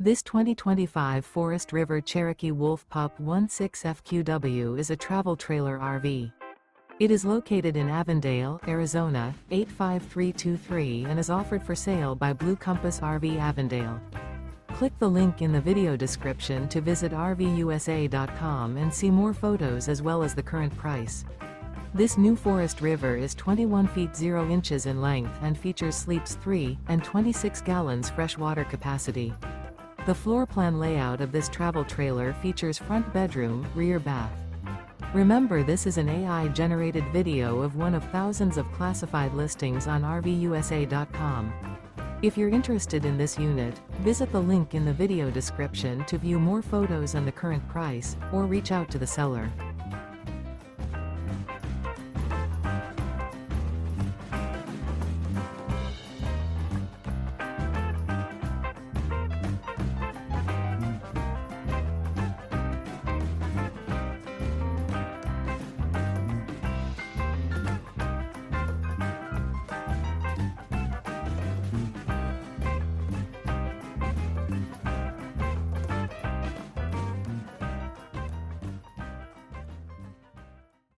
This 2025 Forest River Cherokee Wolf Pup 16FQW is a travel trailer RV. It is located in Avondale, Arizona, 85323 and is offered for sale by Blue Compass RV Avondale. Click the link in the video description to visit RVUSA.com and see more photos as well as the current price. This new Forest River is 21 feet 0 inches in length and features sleeps 3 and 26 gallons fresh water capacity. The floor plan layout of this travel trailer features front bedroom, rear bath. Remember, this is an AI-generated video of one of thousands of classified listings on RVUSA.com. If you're interested in this unit, visit the link in the video description to view more photos and the current price, or reach out to the seller.